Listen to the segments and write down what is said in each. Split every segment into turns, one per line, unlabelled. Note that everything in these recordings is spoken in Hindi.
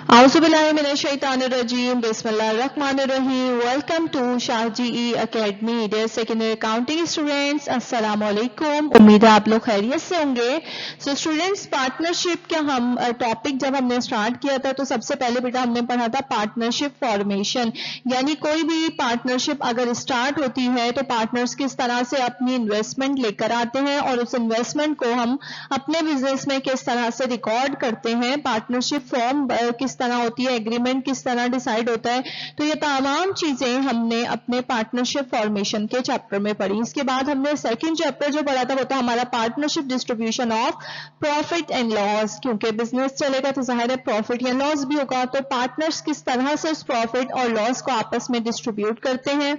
Auzubillahiminash-shaytanir-rajim. Bismillahir-rahmanir-rahim. Welcome to Shahji Academy. Dear secondary accounting students, अस्सलाम वालेकुम. उम्मीद है आप लोग खैरियत से होंगे. So students, पार्टनरशिप का हम टॉपिक जब हमने स्टार्ट किया था तो सबसे पहले बेटा हमने पढ़ा था पार्टनरशिप फॉर्मेशन, यानी कोई भी पार्टनरशिप अगर स्टार्ट होती है तो पार्टनर्स किस तरह से अपनी इन्वेस्टमेंट लेकर आते हैं और उस इन्वेस्टमेंट को हम अपने बिजनेस में किस तरह से रिकॉर्ड करते हैं, पार्टनरशिप फॉर्म किस तरह होती है, एग्रीमेंट किस तरह डिसाइड होता है. तो ये तमाम चीजें हमने अपने पार्टनरशिप फॉर्मेशन के चैप्टर में पढ़ी. इसके बाद हमने सेकंड चैप्टर जो पढ़ा था वो था हमारा partnership distribution of profit and loss. क्योंकि बिजनेस चलेगा तो जाहिर है प्रॉफिट या लॉस भी होगा, तो पार्टनर्स किस तरह से उस प्रॉफिट और लॉस को आपस में डिस्ट्रीब्यूट करते हैं,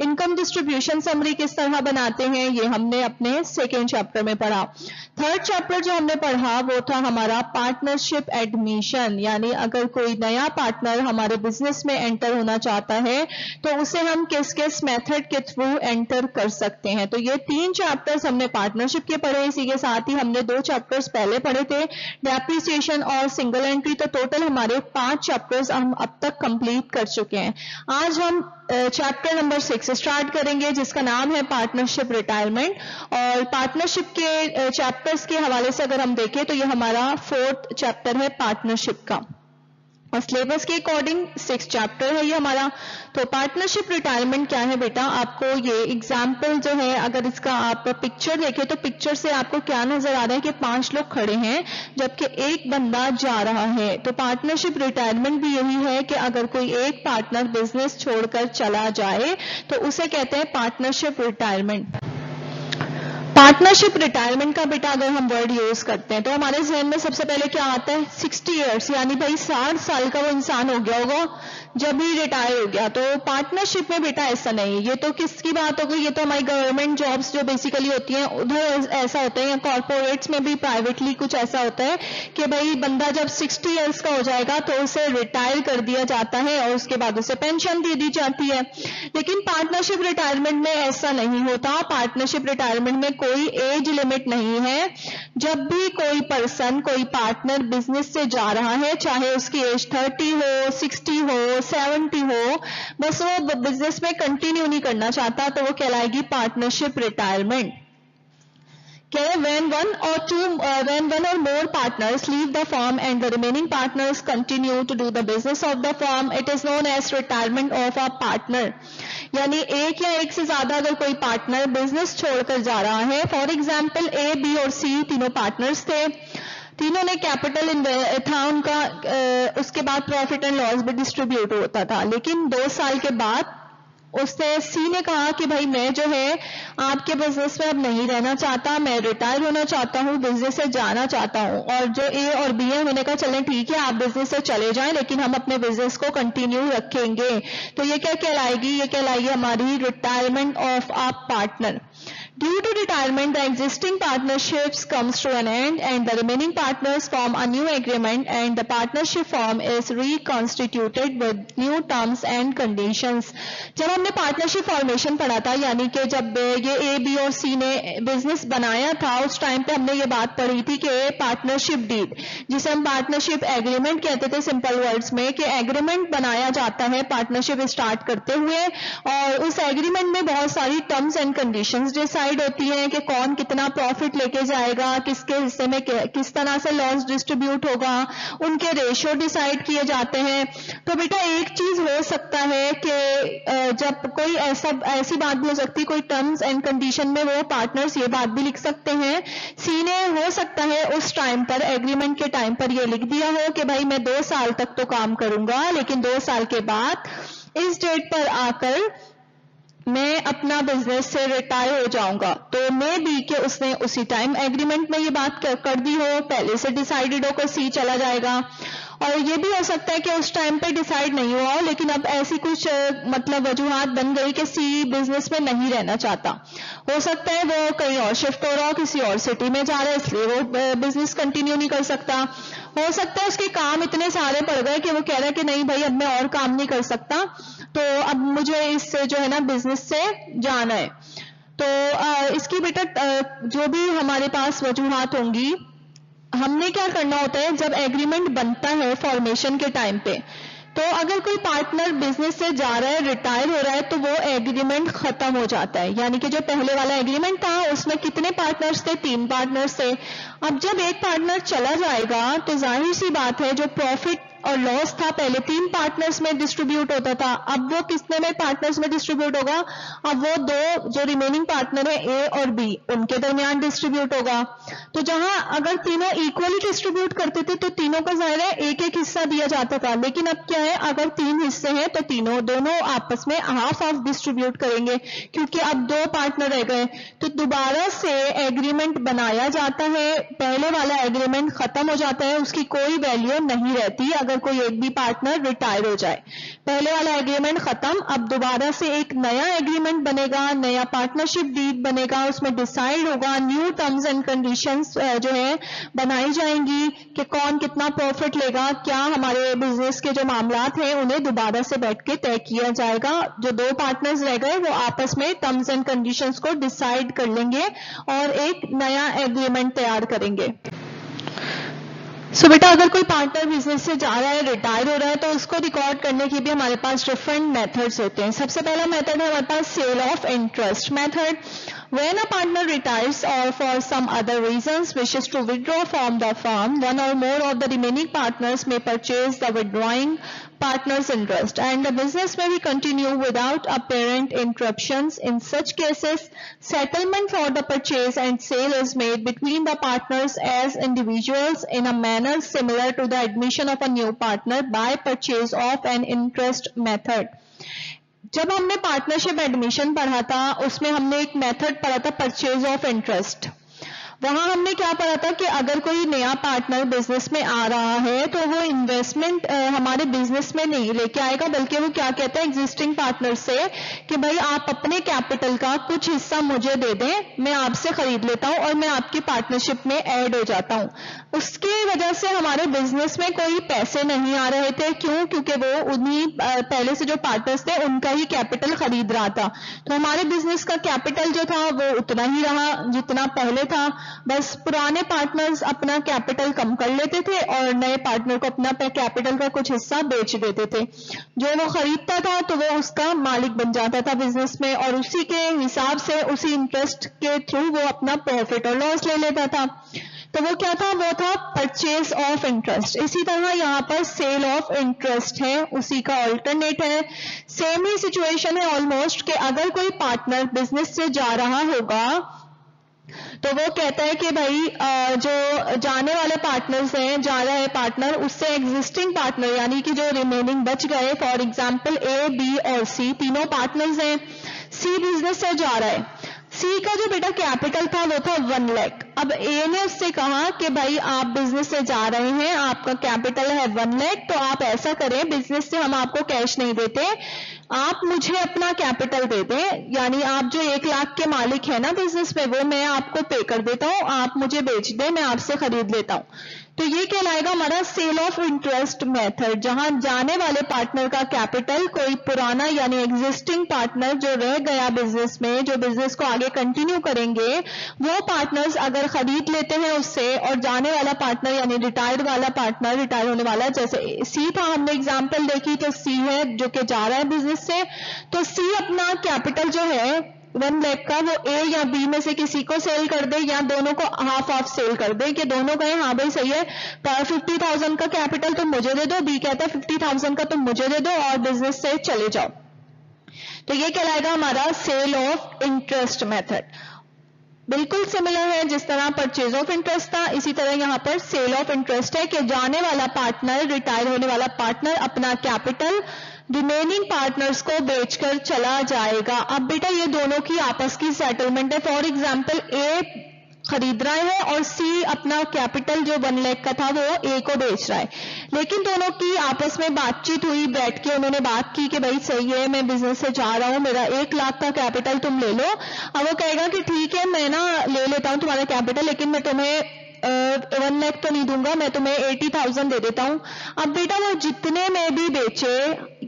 इनकम डिस्ट्रीब्यूशन समरी किस तरह बनाते हैं, ये हमने अपने सेकेंड चैप्टर में पढ़ा. थर्ड चैप्टर जो हमने पढ़ा वो था हमारा पार्टनरशिप एडमिशन, यानी अगर कोई नया पार्टनर हमारे बिजनेस में एंटर होना चाहता है तो उसे हम किस किस मेथड के थ्रू एंटर कर सकते हैं. तो ये 3 चैप्टर्स हमने पार्टनरशिप के पढ़े. इसी के साथ ही हमने 2 चैप्टर्स पहले पढ़े थे, डेप्रिसिएशन और सिंगल एंट्री. तो टोटल हमारे 5 चैप्टर्स हम अब तक कंप्लीट कर चुके हैं. आज हम चैप्टर नंबर 6 स्टार्ट करेंगे जिसका नाम है पार्टनरशिप रिटायरमेंट. और पार्टनरशिप के चैप्टर्स के हवाले से अगर हम देखें तो ये हमारा 4th चैप्टर है पार्टनरशिप का, और सिलेबस के अकॉर्डिंग 6 चैप्टर है ये हमारा. तो पार्टनरशिप रिटायरमेंट क्या है बेटा, आपको ये एग्जाम्पल जो है अगर इसका आप पिक्चर देखें तो पिक्चर से आपको क्या नजर आ रहा है कि 5 लोग खड़े हैं जबकि एक बंदा जा रहा है. तो पार्टनरशिप रिटायरमेंट भी यही है कि अगर कोई एक पार्टनर बिजनेस छोड़कर चला जाए तो उसे कहते हैं पार्टनरशिप रिटायरमेंट. पार्टनरशिप रिटायरमेंट का बेटा अगर हम वर्ड यूज करते हैं तो हमारे जहन में सबसे पहले क्या आता है, 60 इयर्स, यानी भाई 60 साल का वो इंसान हो गया होगा जब भी रिटायर हो गया. तो पार्टनरशिप में बेटा ऐसा नहीं है. ये तो किसकी बात हो गई, ये तो हमारी गवर्नमेंट जॉब्स जो बेसिकली होती हैं उधर ऐसा होता है, या कॉर्पोरेट्स में भी प्राइवेटली कुछ ऐसा होता है कि भाई बंदा जब 60 इयर्स का हो जाएगा तो उसे रिटायर कर दिया जाता है और उसके बाद उसे पेंशन दे दी जाती है. लेकिन पार्टनरशिप रिटायरमेंट में ऐसा नहीं होता. पार्टनरशिप रिटायरमेंट में कोई एज लिमिट नहीं है. जब भी कोई पर्सन, कोई पार्टनर बिजनेस से जा रहा है, चाहे उसकी एज 30 हो, 60 हो, 70 हो, बस वो बिजनेस में कंटिन्यू नहीं करना चाहता तो वो कहलाएगी partnership retirement. When one or more partners leave the firm and the remaining partners continue to do the business of the firm, it is known as retirement of a partner. यानी एक या एक से ज्यादा अगर कोई पार्टनर बिजनेस छोड़कर जा रहा है, फॉर एग्जाम्पल ए, बी और सी तीनों पार्टनर्स थे, तीनों ने कैपिटल था उनका, उसके बाद प्रॉफिट एंड लॉस भी डिस्ट्रीब्यूट होता था. लेकिन 2 साल के बाद उसने सी ने कहा कि भाई मैं जो है आपके बिजनेस में अब नहीं रहना चाहता, मैं रिटायर होना चाहता हूँ, बिजनेस से जाना चाहता हूँ. और जो ए और बी है उन्होंने कहा चलें ठीक है आप बिजनेस से चले जाएं लेकिन हम अपने बिजनेस को कंटिन्यू रखेंगे. तो ये क्या कहलाएगी, ये कहलाएगी हमारी retirement of a partner. Due to retirement, the existing partnerships comes to an end and the remaining partners form a new agreement and the partnership firm is reconstituted with new terms and conditions. जब हमने पार्टनरशिप फॉर्मेशन पढ़ा था, यानी कि जब ये ए, बी और सी ने बिजनेस बनाया था उस टाइम पे हमने ये बात पढ़ी थी कि पार्टनरशिप डीड, जिसे हम पार्टनरशिप एग्रीमेंट कहते थे सिंपल वर्ड्स में, कि एग्रीमेंट बनाया जाता है पार्टनरशिप स्टार्ट करते हुए और उस एग्रीमेंट में बहुत सारी टर्म्स एंड कंडीशंस डिसाइड होती है कि कौन कितना प्रॉफिट लेके जाएगा, किसके हिस्से में किस तरह से लॉस डिस्ट्रीब्यूट होगा, उनके रेशियो डिसाइड किए जाते हैं. तो बेटा एक चीज हो सकता है कि जब कोई ऐसी बात भी हो सकती है, कोई टर्म्स एंड कंडीशन में वो पार्टनर्स ये बात भी लिख सकते हैं, सी ने हो सकता है उस टाइम पर एग्रीमेंट के टाइम पर ये लिख दिया हो कि भाई मैं 2 साल तक तो काम करूंगा लेकिन 2 साल के बाद इस डेट पर आकर मैं अपना बिजनेस से रिटायर हो जाऊंगा. तो मे बी कि उसने उसी टाइम एग्रीमेंट में ये बात कर दी हो, पहले से डिसाइडेड हो कि सी चला जाएगा. और ये भी हो सकता है कि उस टाइम पे डिसाइड नहीं हुआ हो लेकिन अब ऐसी कुछ मतलब वजूहात बन गई कि सी बिजनेस में नहीं रहना चाहता. हो सकता है वो कहीं और शिफ्ट हो रहा हो, किसी और सिटी में जा रहा है इसलिए वो बिजनेस कंटिन्यू नहीं कर सकता. हो सकता है उसके काम इतने सारे पड़ गए कि वो कह रहा है कि नहीं भाई अब मैं और काम नहीं कर सकता, तो अब मुझे इस जो है ना बिजनेस से जाना है. तो इसकी बेटा जो भी हमारे पास वजूहात होंगी हमने क्या करना होता है जब एग्रीमेंट बनता है फॉर्मेशन के टाइम पे, तो अगर कोई पार्टनर बिजनेस से जा रहा है, रिटायर हो रहा है, तो वो एग्रीमेंट खत्म हो जाता है। यानी कि जो पहले वाला एग्रीमेंट था उसमें कितने पार्टनर्स थे? 3 पार्टनर्स थे। अब जब एक पार्टनर चला जाएगा तो जाहिर सी बात है जो प्रॉफिट और लॉस था पहले 3 पार्टनर्स में डिस्ट्रीब्यूट होता था, अब वो कितने में पार्टनर्स में डिस्ट्रीब्यूट होगा? अब वो 2 जो रिमेनिंग पार्टनर है ए और बी, उनके दरमियान डिस्ट्रीब्यूट होगा। तो जहां अगर तीनों इक्वली डिस्ट्रीब्यूट करते थे तो तीनों का जाहिर है एक एक हिस्सा दिया जाता था, लेकिन अब क्या है, अगर 3 हिस्से हैं तो दोनों आपस में हाफ हाफ डिस्ट्रीब्यूट करेंगे, क्योंकि अब 2 पार्टनर रह गए। तो दोबारा से एग्रीमेंट बनाया जाता है, पहले वाला एग्रीमेंट खत्म हो जाता है, उसकी कोई वैल्यू नहीं रहती अगर कोई एक भी पार्टनर रिटायर हो जाए। पहले वाला एग्रीमेंट खत्म, अब दोबारा से एक नया एग्रीमेंट बनेगा, नया पार्टनरशिप डीड बनेगा, उसमें डिसाइड होगा, न्यू टर्म्स एंड कंडीशंस जो है बनाई जाएंगी कि कौन कितना प्रॉफिट लेगा, क्या हमारे बिजनेस के जो मामलात हैं उन्हें दोबारा से बैठ के तय किया जाएगा। जो 2 पार्टनर्स रह गए वो आपस में टर्म्स एंड कंडीशंस को डिसाइड कर लेंगे और एक नया एग्रीमेंट तैयार करेंगे। सो बेटा अगर कोई पार्टनर बिजनेस से जा रहा है, रिटायर हो रहा है, तो उसको रिकॉर्ड करने की भी हमारे पास डिफरेंट मेथड्स होते हैं। सबसे पहला मेथड है हमारे पास sale of interest method. When a partner retires or for some other reasons wishes to withdraw from the firm, one or more of the remaining partners may purchase the withdrawing partner's interest, and the business may be continued without apparent interruptions. In such cases, settlement for the purchase and sale is made between the partners as individuals in a manner similar to the admission of a new partner by purchase of an interest method. जब हमने पार्टनरशिप एडमिशन पढ़ा था उसमें हमने एक मेथड पढ़ा था परचेज ऑफ इंटरेस्ट। वहां हमने क्या पढ़ा था कि अगर कोई नया पार्टनर बिजनेस में आ रहा है तो वो इन्वेस्टमेंट हमारे बिजनेस में नहीं लेके आएगा, बल्कि वो क्या कहता है एग्जिस्टिंग पार्टनर से कि भाई आप अपने कैपिटल का कुछ हिस्सा मुझे दे दें, मैं आपसे खरीद लेता हूं और मैं आपकी पार्टनरशिप में ऐड हो जाता हूं। उसकी वजह से हमारे बिजनेस में कोई पैसे नहीं आ रहे थे। क्यों? क्योंकि वो उन्हीं पहले से जो पार्टनर्स थे उनका ही कैपिटल खरीद रहा था। तो हमारे बिजनेस का कैपिटल जो था वो उतना ही रहा जितना पहले था, बस पुराने पार्टनर्स अपना कैपिटल कम कर लेते थे और नए पार्टनर को अपना कैपिटल का कुछ हिस्सा बेच देते थे। जो वो खरीदता था तो वो उसका मालिक बन जाता था बिजनेस में, और उसी के हिसाब से उसी इंटरेस्ट के थ्रू वो अपना प्रॉफिट और लॉस ले लेता था। तो वो क्या था? वो था परचेज ऑफ इंटरेस्ट। इसी तरह यहाँ पर सेल ऑफ इंटरेस्ट है, उसी का ऑल्टरनेट है। सेम ही सिचुएशन है ऑलमोस्ट कि अगर कोई पार्टनर बिजनेस से जा रहा होगा तो वो कहता है कि भाई जो जाने वाले पार्टनर्स हैं, जा रहा है पार्टनर, उससे एग्जिस्टिंग पार्टनर यानी कि जो रिमेनिंग बच गए, फॉर एग्जांपल ए, बी और सी तीनों पार्टनर्स हैं। सी बिजनेस से जा रहा है, सी का जो बेटा कैपिटल था वो था 1 लाख। अब ए ने उससे कहा कि भाई आप बिजनेस से जा रहे हैं, आपका कैपिटल है 1 लाख, तो आप ऐसा करें, बिजनेस से हम आपको कैश नहीं देते, आप मुझे अपना कैपिटल दे दें, यानी आप जो 1 लाख के मालिक है ना बिजनेस में, वो मैं आपको पे कर देता हूं, आप मुझे बेच दें, मैं आपसे खरीद लेता हूं। तो ये कहलाएगा हमारा सेल ऑफ इंटरेस्ट मेथड, जहां जाने वाले पार्टनर का कैपिटल कोई पुराना यानी एग्जिस्टिंग पार्टनर जो रह गया बिजनेस में, जो बिजनेस को आगे कंटिन्यू करेंगे, वो पार्टनर्स अगर खरीद लेते हैं उससे, और जाने वाला पार्टनर यानी रिटायर्ड वाला पार्टनर, रिटायर होने वाला, जैसे सी था हमने एग्जांपल देखी, तो सी है जो कि जा रहा है बिजनेस से, तो सी अपना कैपिटल जो है 1 लाख का वो ए या बी में से किसी को सेल कर दे, या दोनों को हाफ ऑफ सेल कर दे कि दोनों कहें हाँ भाई सही है, 50,000 का कैपिटल तुम मुझे दे दो, बी कहता है 50,000 का तुम मुझे दे दो और बिजनेस से चले जाओ। तो ये कहलाएगा हमारा सेल ऑफ इंटरेस्ट मेथड। बिल्कुल सिमिलर है, जिस तरह परचेज ऑफ इंटरेस्ट था इसी तरह यहाँ पर सेल ऑफ इंटरेस्ट है कि जाने वाला पार्टनर, रिटायर होने वाला पार्टनर अपना कैपिटल रिमेनिंग पार्टनर्स को बेचकर चला जाएगा। अब बेटा ये दोनों की आपस की सेटलमेंट है। फॉर एग्जांपल ए खरीद रहा है और सी अपना कैपिटल जो 1 लाख का था वो ए को बेच रहा है, लेकिन दोनों की आपस में बातचीत हुई, बैठ के उन्होंने बात की कि भाई सही है, मैं बिजनेस से जा रहा हूं, मेरा 1 लाख का कैपिटल तुम ले लो। अब वो कहेगा कि ठीक है मैं ना ले लेता हूं तुम्हारा कैपिटल, लेकिन मैं तुम्हें 1 लाख तो नहीं दूंगा, मैं तुम्हें 80,000 दे देता हूं। अब बेटा वो जितने में भी बेचे,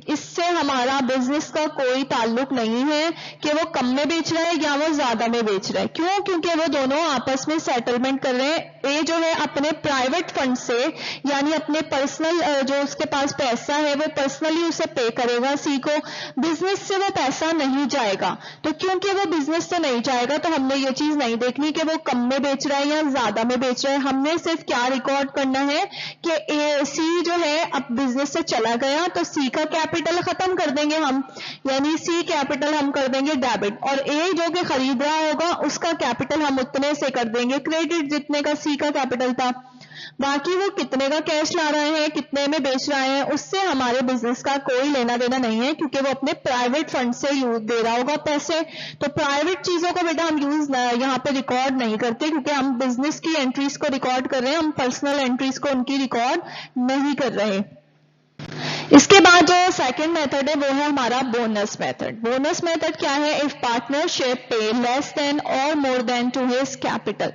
इससे हमारा बिजनेस का कोई ताल्लुक नहीं है कि वो कम में बेच रहा है या वो ज्यादा में बेच रहा है। क्यों? क्योंकि वो दोनों आपस में सेटलमेंट कर रहे हैं। ए जो है अपने प्राइवेट फंड से, यानी अपने पर्सनल जो उसके पास पैसा है वो पर्सनली उसे पे करेगा सी को, बिजनेस से वो पैसा नहीं जाएगा। तो क्योंकि वो बिजनेस से नहीं जाएगा तो हमने ये चीज नहीं देखनी कि वो कम में बेच रहा है या ज्यादा में बेच रहा है। हमने सिर्फ क्या रिकॉर्ड करना है कि सी जो है अब बिजनेस से चला गया तो सी का कैपिटल खत्म कर देंगे हम, यानी सी कैपिटल हम कर देंगे डेबिट, और ए जो कि खरीद रहा होगा उसका कैपिटल हम उतने से कर देंगे क्रेडिट जितने का सी का कैपिटल था। बाकी वो कितने का कैश ला रहे हैं, कितने में बेच रहे हैं, उससे हमारे बिजनेस का कोई लेना देना नहीं है, क्योंकि वो अपने प्राइवेट फंड से यूज दे रहा होगा पैसे। तो प्राइवेट चीजों को बेटा हम यूज यहाँ पे रिकॉर्ड नहीं करते, क्योंकि हम बिजनेस की एंट्रीज को रिकॉर्ड कर रहे हैं, हम पर्सनल एंट्रीज को उनकी रिकॉर्ड नहीं कर रहे। इसके बाद जो सेकंड मेथड है वो है हमारा बोनस मेथड। बोनस मेथड क्या है? If partnership pay less than और more than to his capital.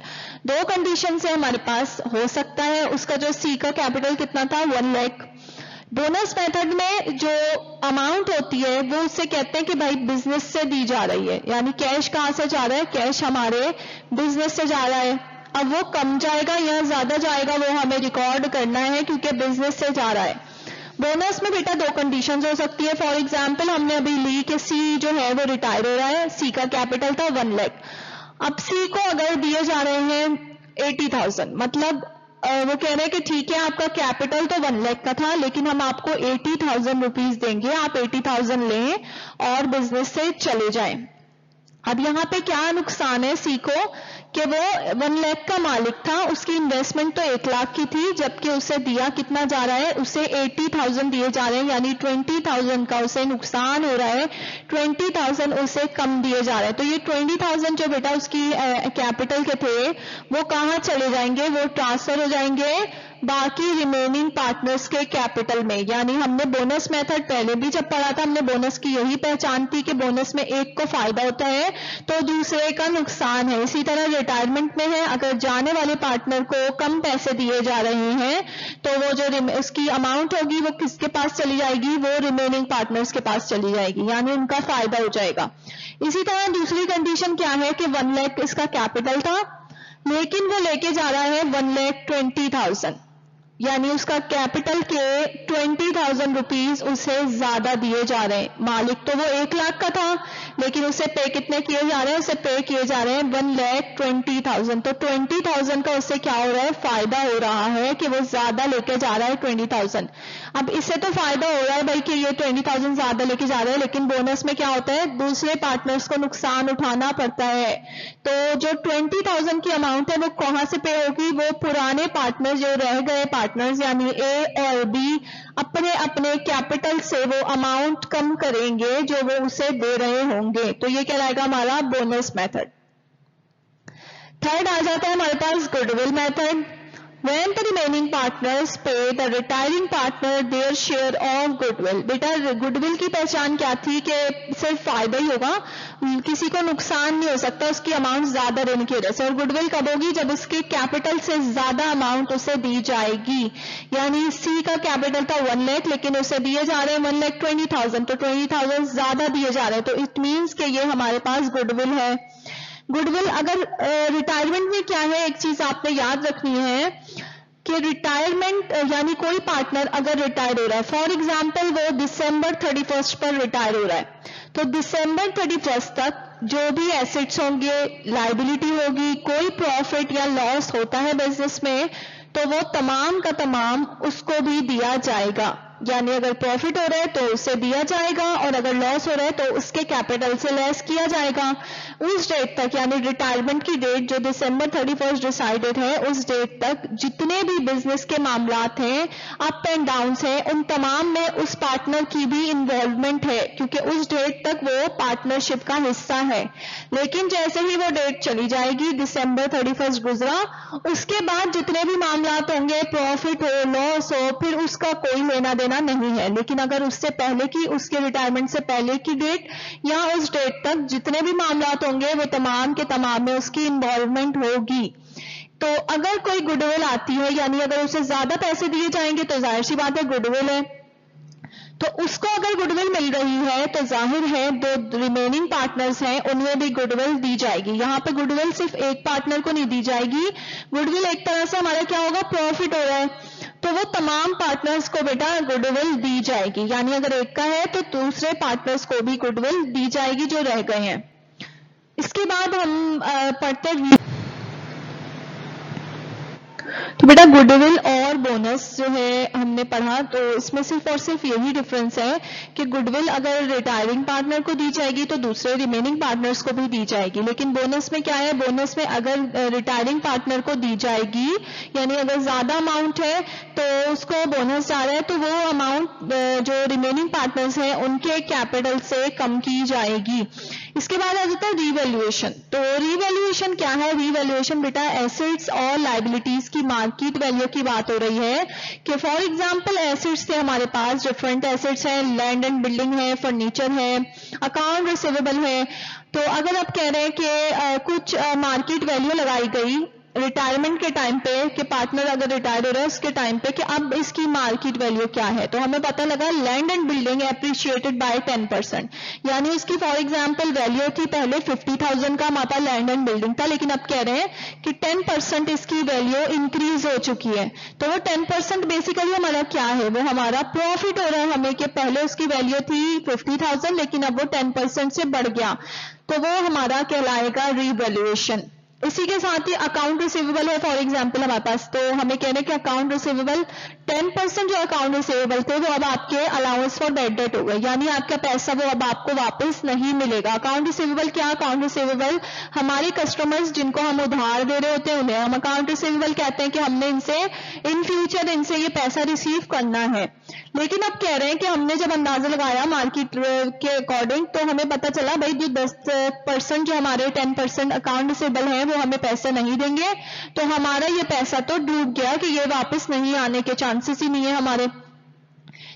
दो कंडीशन से हमारे पास हो सकता है। उसका जो सी का कैपिटल कितना था? 1 लाख। बोनस मेथड में जो अमाउंट होती है वो उससे कहते हैं कि भाई बिजनेस से दी जा रही है, यानी कैश कहां से जा रहा है? कैश हमारे बिजनेस से जा रहा है। अब वो कम जाएगा या ज्यादा जाएगा वो हमें रिकॉर्ड करना है, क्योंकि बिजनेस से जा रहा है। बोनस में बेटा दो कंडीशंस हो सकती है। फॉर एग्जांपल हमने अभी ली कि सी जो है वो रिटायर हो रहा है, सी का कैपिटल था 1 लाख। अब सी को अगर दिए जा रहे हैं 80,000, मतलब वो कह रहे हैं कि ठीक है आपका कैपिटल तो 1 लाख का था, लेकिन हम आपको 80,000 रुपीज देंगे, आप 80,000 लें और बिजनेस से चले जाएं। अब यहाँ पे क्या नुकसान है सी को कि वो 1 लाख का मालिक था, उसकी इन्वेस्टमेंट तो 1 लाख की थी, जबकि उसे दिया कितना जा रहा है? उसे 80,000 दिए जा रहे हैं, यानी 20,000 का उसे नुकसान हो रहा है, 20,000 उसे कम दिए जा रहे हैं। तो ये 20,000 जो बेटा उसकी कैपिटल के थे वो कहाँ चले जाएंगे? वो ट्रांसफर हो जाएंगे बाकी रिमेनिंग पार्टनर्स के कैपिटल में। यानी हमने बोनस मेथड पहले भी जब पढ़ा था, हमने बोनस की यही पहचान थी कि बोनस में एक को फायदा होता है तो दूसरे का नुकसान है। इसी तरह रिटायरमेंट में है, अगर जाने वाले पार्टनर को कम पैसे दिए जा रहे हैं तो वो जो उसकी अमाउंट होगी वो किसके पास चली जाएगी? वो रिमेनिंग पार्टनर्स के पास चली जाएगी, यानी उनका फायदा हो जाएगा। इसी तरह दूसरी कंडीशन क्या है कि 1 लाख इसका कैपिटल था, लेकिन वो लेके जा रहा है 1,20,000, यानी उसका कैपिटल के 20,000 रुपीज उसे ज्यादा दिए जा रहे हैं। मालिक तो वो 1 लाख का था, लेकिन उसे पे कितने किए जा रहे हैं? उसे पे किए जा रहे हैं 1,20,000। तो 20,000 का उससे क्या हो रहा है? फायदा हो रहा है कि वो ज्यादा लेके जा रहा है 20,000। अब इससे तो फायदा हो रहा है भाई कि ये 20,000 ज्यादा लेके जा रहा है, लेकिन बोनस में क्या होता है? दूसरे पार्टनर्स को नुकसान उठाना पड़ता है। तो जो 20,000 की अमाउंट है वो कहां से पे होगी? वो पुराने पार्टनर जो रह गए पार्टनर्स यानी ए और बी अपने अपने कैपिटल से वो अमाउंट कम करेंगे जो वो उसे दे रहे होंगे। तो ये कहलाएगा हमारा बोनस मेथड। थर्ड आ जाता है हमारे पास goodwill method. When the remaining partners pay the retiring partner their share of goodwill। बेटा गुडविल की पहचान क्या थी कि सिर्फ फायदा ही होगा, किसी को नुकसान नहीं हो सकता उसकी अमाउंट ज्यादा देने की वजह से। और गुडविल कब होगी? जब उसके कैपिटल से ज्यादा अमाउंट उसे दी जाएगी। यानी सी का कैपिटल था 1 लाख, लेकिन उसे दिए जा रहे हैं 1,20,000, तो 20,000 ज्यादा दिए जा रहे हैं, तो इट मीन्स कि ये हमारे पास गुडविल है। गुडविल अगर रिटायरमेंट में क्या है, एक चीज आपने याद रखनी है कि रिटायरमेंट यानी कोई पार्टनर अगर रिटायर हो रहा है, फॉर एग्जांपल वो दिसंबर 31 पर रिटायर हो रहा है, तो दिसंबर 31 तक जो भी एसेट्स होंगे, लायबिलिटी होगी, कोई प्रॉफिट या लॉस होता है बिजनेस में तो वो तमाम का तमाम उसको भी दिया जाएगा। यानी अगर प्रॉफिट हो रहा है तो उसे दिया जाएगा, और अगर लॉस हो रहा है तो उसके कैपिटल से लेस किया जाएगा। उस डेट तक यानी रिटायरमेंट की डेट जो दिसंबर 31 डिसाइडेड है, उस डेट तक जितने भी बिजनेस के मामलात हैं, अप एंड डाउन हैं, उन तमाम में उस पार्टनर की भी इन्वॉल्वमेंट है, क्योंकि उस डेट तक वो पार्टनरशिप का हिस्सा है। लेकिन जैसे ही वो डेट चली जाएगी, दिसंबर 31 गुजरा, उसके बाद जितने भी मामलात होंगे, प्रॉफिट हो लॉस हो, फिर उसका कोई लेना देना नहीं है। लेकिन अगर उससे पहले की, उसके रिटायरमेंट से पहले की डेट या उस डेट तक जितने भी मामलात होंगे वो तमाम के तमाम में उसकी इन्वॉल्वमेंट होगी। तो अगर कोई गुडविल आती है, यानी अगर उसे ज्यादा पैसे दिए जाएंगे तो जाहिर सी बात है गुडविल है। तो उसको अगर गुडविल मिल रही है तो जाहिर है दो रिमेनिंग पार्टनर्स हैं उनमें भी गुडविल दी जाएगी। यहाँ पे गुडविल सिर्फ एक पार्टनर को नहीं दी जाएगी, गुडविल एक तरह से हमारा क्या होगा, प्रॉफिट हो रहा है, तो वो तमाम पार्टनर्स को बेटा गुडविल दी जाएगी। यानी अगर एक का है तो दूसरे पार्टनर्स को भी गुडविल दी जाएगी जो रह गए हैं। इसके बाद हम पढ़ते हैं, तो बेटा गुडविल और बोनस जो है हमने पढ़ा, तो इसमें सिर्फ और सिर्फ यही डिफरेंस है कि गुडविल अगर रिटायरिंग पार्टनर को दी जाएगी तो दूसरे रिमेनिंग पार्टनर्स को भी दी जाएगी। लेकिन बोनस में क्या है, बोनस में अगर रिटायरिंग पार्टनर को दी जाएगी, यानी अगर ज्यादा अमाउंट है तो उसको बोनस जा रहा है, तो वो अमाउंट जो रिमेनिंग पार्टनर्स हैं उनके कैपिटल से कम की जाएगी। इसके बाद आ जाता है रीवैल्यूएशन। तो रीवैल्यूएशन क्या है, रीवैल्यूएशन बेटा एसेट्स और लायबिलिटीज की मार्केट वैल्यू की बात हो रही है कि फॉर एग्जांपल एसेट्स थे हमारे पास, डिफरेंट एसेट्स हैं, लैंड एंड बिल्डिंग है, फर्नीचर है, अकाउंट रिसीवेबल है। तो अगर आप कह रहे हैं कि कुछ मार्केट वैल्यू लगाई गई रिटायरमेंट के टाइम पे कि पार्टनर अगर रिटायर हो रहा है उसके टाइम पे कि अब इसकी मार्केट वैल्यू क्या है, तो हमें पता लगा land and building appreciated by 10%, यानी उसकी फॉर एग्जांपल वैल्यू थी पहले 50,000 का हमारा लैंड एंड बिल्डिंग था, लेकिन अब कह रहे हैं कि 10% इसकी वैल्यू इंक्रीज हो चुकी है। तो वो 10% बेसिकली हमारा क्या है, वो हमारा प्रॉफिट हो रहा है हमें, कि पहले उसकी वैल्यू थी 50,000 लेकिन अब वो 10% से बढ़ गया, तो वो हमारा कहलाएगा रीवैल्यूएशन। इसी के साथ ही अकाउंट रिसीवेबल है फॉर एग्जांपल हमारे पास, तो हमें कहने कि अकाउंट रिसीवेबल 10% जो अकाउंट रिसीवेबल थे वो अब आपके अलाउंस फॉर बैड डेट हो गए, यानी आपका पैसा वो अब आपको वापस नहीं मिलेगा। अकाउंट रिसीवेबल क्या, अकाउंट रिसीवेबल हमारे कस्टमर्स जिनको हम उधार दे रहे होते हैं उन्हें हम अकाउंट रिसीवेबल कहते हैं कि हमने इनसे इन फ्यूचर इनसे ये पैसा रिसीव करना है। लेकिन अब कह रहे हैं कि हमने जब अंदाजा लगाया मार्केट के अकॉर्डिंग तो हमें पता चला भाई जो 10% जो हमारे 10% अकाउंट रिसीवेबल है वो हमें पैसे नहीं देंगे, तो हमारा ये पैसा तो डूब गया कि ये वापस नहीं आने के चांसेस ही नहीं है हमारे,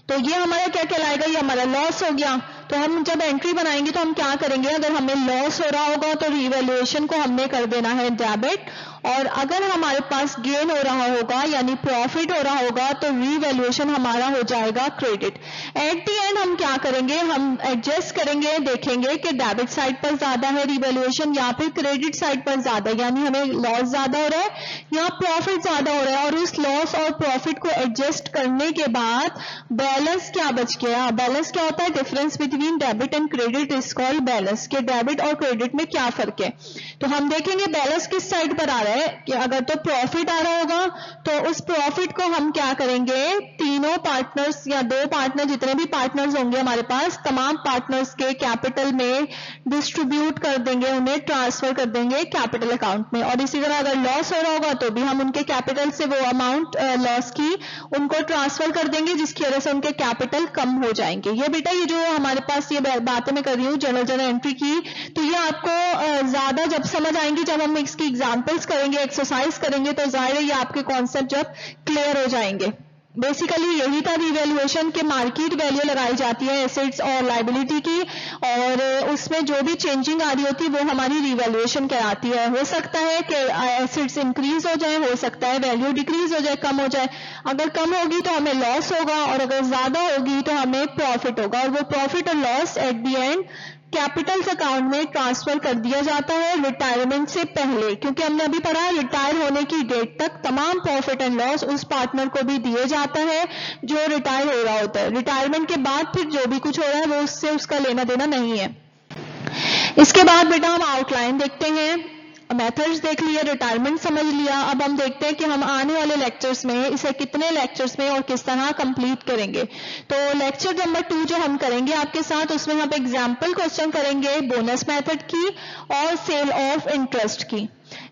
तो ये हमारा क्या कहलाएगा, ये हमारा लॉस हो गया। तो हम जब एंट्री बनाएंगे तो हम क्या करेंगे, अगर हमें लॉस हो रहा होगा तो रीवैल्यूएशन को हमने कर देना है डेबिट, और अगर हमारे पास गेन हो रहा होगा यानी प्रॉफिट हो रहा होगा तो रीवैल्यूएशन हमारा हो जाएगा क्रेडिट। एट द एंड हम क्या करेंगे, हम एडजस्ट करेंगे, देखेंगे कि डेबिट साइड पर ज्यादा है रीवैल्यूएशन या फिर क्रेडिट साइड पर ज्यादा, यानी हमें लॉस ज्यादा हो रहा है या प्रॉफिट ज्यादा हो रहा है, और उस लॉस और प्रॉफिट को एडजस्ट करने के बाद बैलेंस क्या बच गया। बैलेंस क्या होता है, difference between debit and credit is called balance, के डेबिट और क्रेडिट में क्या फर्क है। तो हम देखेंगे बैलेंस किस साइड पर आ रहा है, कि अगर तो प्रॉफिट आ रहा होगा तो उस प्रॉफिट को हम क्या करेंगे, तीनों पार्टनर्स या दो पार्टनर जितने भी पार्टनर्स होंगे हमारे पास तमाम पार्टनर्स के कैपिटल में डिस्ट्रीब्यूट कर देंगे, उन्हें ट्रांसफर कर देंगे कैपिटल अकाउंट में। और इसी तरह अगर लॉस हो रहा होगा तो भी हम उनके कैपिटल से वो अमाउंट लॉस की उनको ट्रांसफर कर देंगे, जिसकी वजह से उनके कैपिटल कम हो जाएंगे। ये बेटा ये जो हमारे पास ये बातें मैं कर रही हूँ जनरल एंट्री की, तो ये आपको ज्यादा जब समझ आएंगी, जब हम इसकी एग्जांपल्स करेंगे, एक्सरसाइज करेंगे, तो जाहिर है ये आपके कॉन्सेप्ट जब क्लियर हो जाएंगे। बेसिकली यही था रिवैल्यूएशन के, मार्केट वैल्यू लगाई जाती है एसेट्स और लायबिलिटी की, और उसमें जो भी चेंजिंग आ रही होती है वो हमारी रिवैल्यूएशन कहलाती है। हो सकता है कि एसेट्स इंक्रीज हो जाए, हो सकता है वैल्यू डिक्रीज हो जाए, कम हो जाए। अगर कम होगी तो हमें लॉस होगा और अगर ज्यादा होगी तो हमें प्रॉफिट होगा, और वो प्रॉफिट और loss at the end Capitals account में ट्रांसफर कर दिया जाता है रिटायरमेंट से पहले, क्योंकि हमने अभी पढ़ा रिटायर होने की डेट तक तमाम प्रॉफिट एंड लॉस उस पार्टनर को भी दिए जाता है जो रिटायर हो रहा होता है। रिटायरमेंट के बाद फिर जो भी कुछ हो रहा है वो उससे उसका लेना देना नहीं है। इसके बाद बेटा हम आउटलाइन देखते हैं, मेथड्स देख लिया, रिटायरमेंट समझ लिया। अब हम देखते हैं कि हम आने वाले लेक्चर्स में इसे कितने लेक्चर्स में और किस तरह कंप्लीट करेंगे। तो लेक्चर नंबर 2 जो हम करेंगे आपके साथ, उसमें हम एग्जाम्पल क्वेश्चन करेंगे बोनस मेथड की और सेल ऑफ इंटरेस्ट की।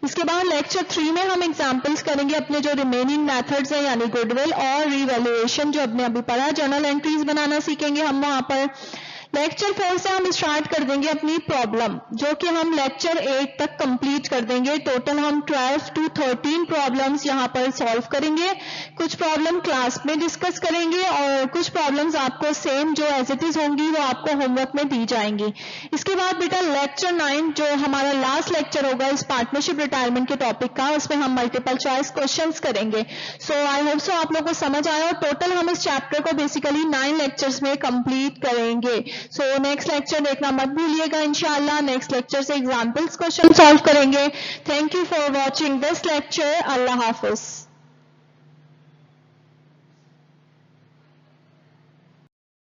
इसके बाद लेक्चर 3 में हम एग्जाम्पल्स करेंगे अपने जो रिमेनिंग मेथड्स हैं, यानी गुडविल और रीवैल्यूएशन जो हमने अभी पढ़ा, जर्नल एंट्रीज बनाना सीखेंगे हम वहां पर। लेक्चर 4 से हम स्टार्ट कर देंगे अपनी प्रॉब्लम, जो कि हम लेक्चर 8 तक कंप्लीट कर देंगे। टोटल हम 12 to 13 प्रॉब्लम्स यहाँ पर सॉल्व करेंगे। कुछ प्रॉब्लम क्लास में डिस्कस करेंगे और कुछ प्रॉब्लम्स आपको सेम जो एज इट इज होंगी वो आपको होमवर्क में दी जाएंगी। इसके बाद बेटा लेक्चर 9 जो हमारा लास्ट लेक्चर होगा इस पार्टनरशिप रिटायरमेंट के टॉपिक का, उसमें हम मल्टीपल चॉइस क्वेश्चंस करेंगे। सो आई होप सो आप लोगों को समझ आया और टोटल हम इस चैप्टर को बेसिकली 9 लेक्चर्स में कंप्लीट करेंगे। सो नेक्स्ट लेक्चर देखना मत भूलिएगा। इंशाल्लाह नेक्स्ट लेक्चर से एग्जाम्पल्स क्वेश्चन सॉल्व करेंगे। Thank you for watching this lecture. Allah Hafiz.